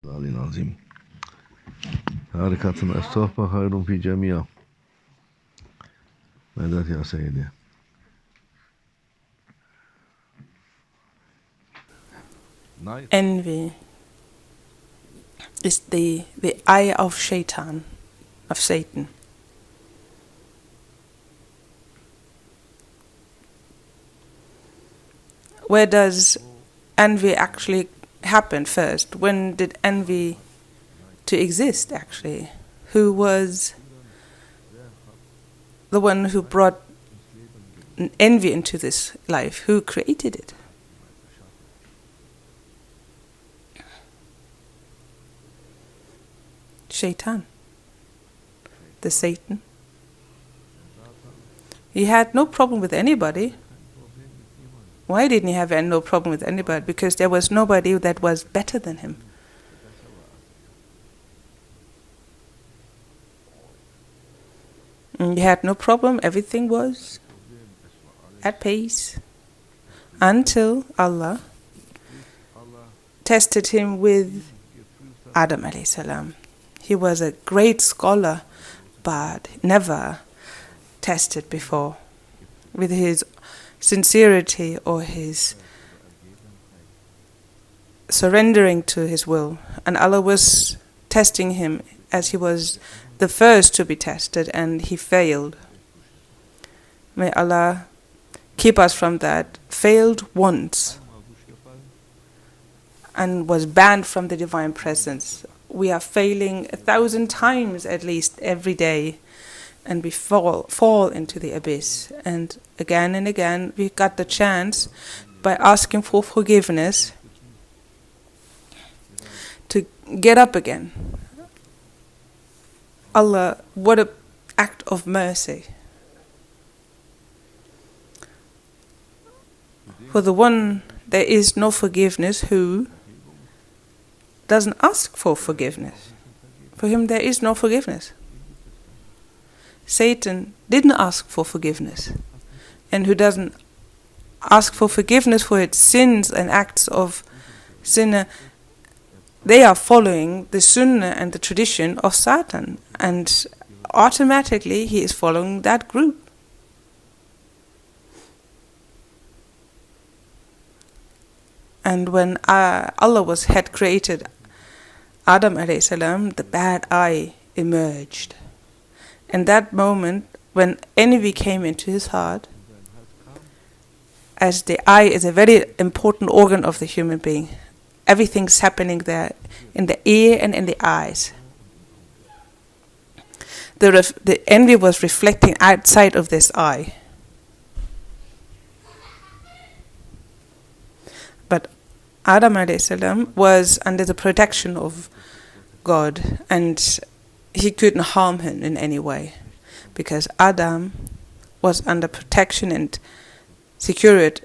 العلي العظيم حركة الصحبة خير في جميع ماذا يا سيدي Envy is the eye of Shaitan, of Satan. Where does envy actually happen first? When did envy to exist actually? Who was the one who brought envy into this life? Who created it? Shaitan, the Satan. He had no problem with anybody. Why didn't he have no problem with anybody? Because there was nobody that was better than him. And he had no problem, everything was at peace. Until Allah tested him with Adam alayhi salam. He was a great scholar, but never tested before with his sincerity or his surrendering to his will. And Allah was testing him as he was the first to be tested, and he failed. May Allah keep us from that. Failed once and was banned from the divine presence. We are failing 1,000 times at least every day, and we fall into the abyss. And again we got the chance by asking for forgiveness to get up again. Allah, what an act of mercy. For the one there is no forgiveness who doesn't ask for forgiveness. For him there is no forgiveness. Satan didn't ask for forgiveness. And who doesn't ask for forgiveness for its sins and acts of sin, they are following the sunnah and the tradition of Satan. And automatically he is following that group. And when Allah had created Adam alayhi salam, the bad eye emerged. And that moment, when envy came into his heart, as the eye is a very important organ of the human being, everything's happening there, in the ear and in the eyes. The envy was reflecting outside of this eye. But Adam alayhi salam was under the protection of God, and he couldn't harm him in any way, because Adam was under protection and security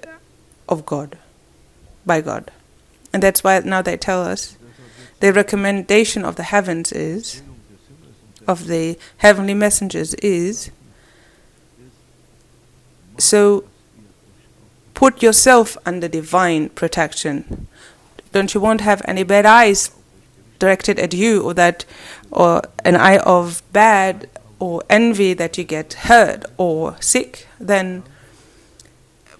of God, by God. And that's why now they tell us the recommendation of the heavens is, of the heavenly messengers is, so put yourself under divine protection. Don't you want to have any bad eyes directed at you, or an eye of bad or envy that you get hurt or sick? Then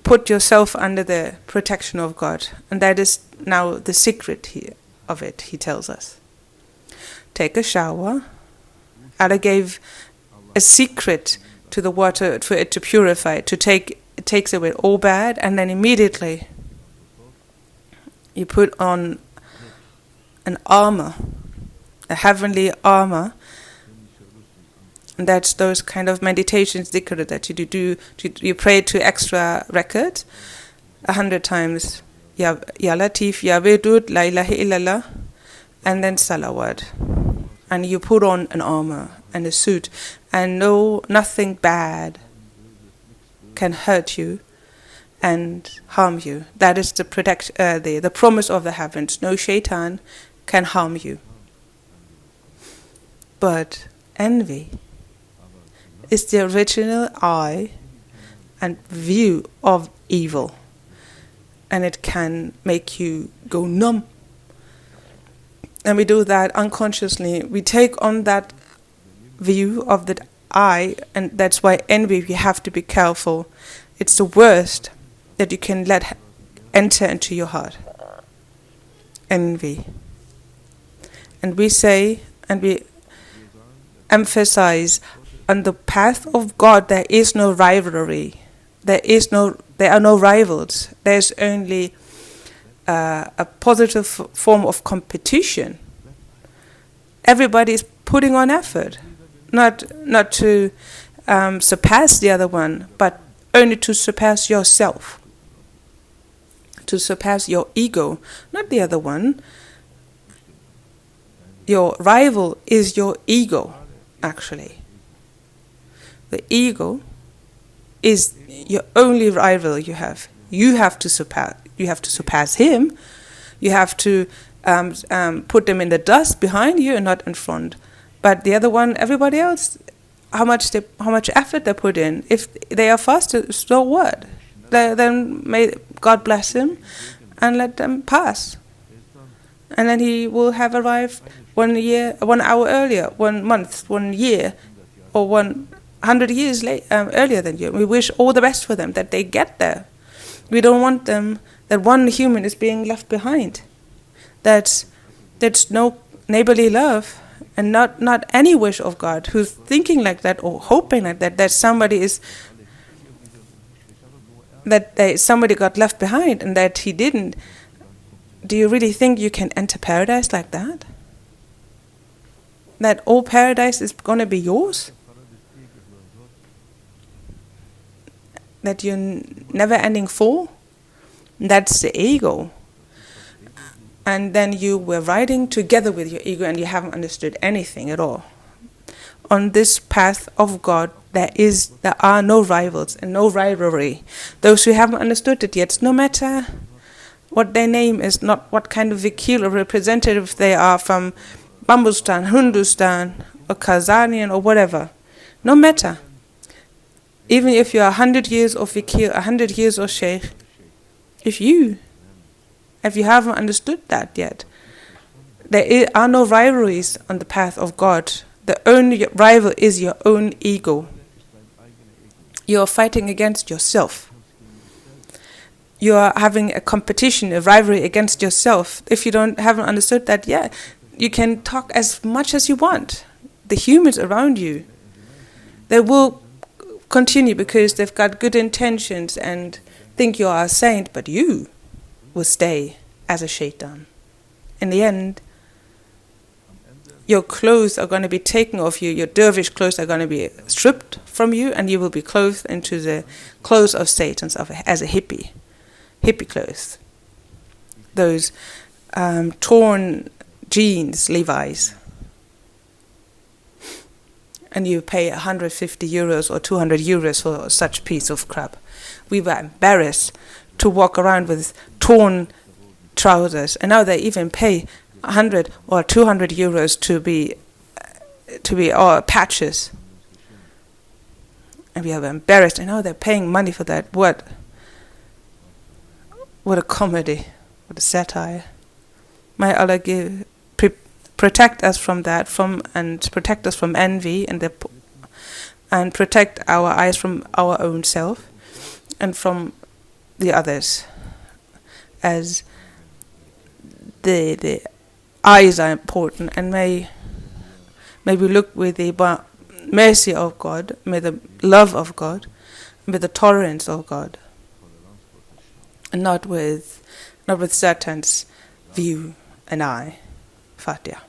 put yourself under the protection of God. And that is now the secret of it, he tells us. Take a shower. Allah gave a secret to the water for it to purify, it takes away all bad, and then immediately you put on an armor, a heavenly armor. And that's those kind of meditations, dhikr, that you do. You pray to extra records 100 times. Ya Latif, Ya Vedud, La ilaha illallah, and then salawat. And you put on an armor and a suit, and nothing bad can hurt you and harm you. That is the promise of the heavens. No shaitan can harm you. But envy is the original eye and view of evil, and it can make you go numb And we do that unconsciously. We take on that view of that I, and that's why envy, we have to be careful. It's the worst that you can let enter into your heart. Envy. And we say, and we emphasize, on the path of God there is no rivalry. There are no rivals. There's only a positive form of competition. Everybody is putting on effort, not to surpass the other one, but only to surpass yourself, to surpass your ego, not the other one. Your rival is your ego, actually. The ego is your only rival you have. You have to surpass. You have to surpass him. You have to put them in the dust behind you and not in front. But the other one, everybody else, how much effort they put in. If they are faster, so what? Then may God bless him and let them pass. And then he will have arrived 1 year, 1 hour earlier, 1 month, 1 year, or 100 years earlier than you. We wish all the best for them, that they get there. We don't want them, that one human is being left behind. That's no neighborly love, and not any wish of God who's thinking like that or hoping like that somebody got left behind and that he didn't. Do you really think you can enter paradise like that? That all paradise is going to be yours? That you're never ending full? That's the ego. And then you were riding together with your ego and you haven't understood anything at all. On this path of God, there are no rivals and no rivalry. Those who haven't understood it yet, no matter what their name is, not what kind of vakil or representative they are from Bambustan, Hindustan, or Kazanian, or whatever. No matter. Even if you are 100 years of vakil, 100 years of Sheikh, if you haven't understood that yet, there are no rivalries on the path of God. The only rival is your own ego. You are fighting against yourself. You are having a competition, a rivalry against yourself. If you haven't understood that yet, you can talk as much as you want. The humans around you, they will continue because they've got good intentions and think you are a saint, but you will stay as a shaitan. In the end, your clothes are going to be taken off you, your dervish clothes are going to be stripped from you, and you will be clothed into the clothes of Satan as a hippie clothes. Those torn jeans, Levi's. And you pay 150 euros or 200 euros for such piece of crap. We were embarrassed to walk around with torn trousers, and now they even pay 100 or 200 euros to be patches. And we are embarrassed, and now they're paying money for that. What a comedy, what a satire. May Allah protect us from that, and protect us from envy, and protect our eyes from our own self and from the others. As the eyes are important, and may we look with the mercy of God, may the love of God, with the tolerance of God, and not with Satan's view and eye. Fatiha.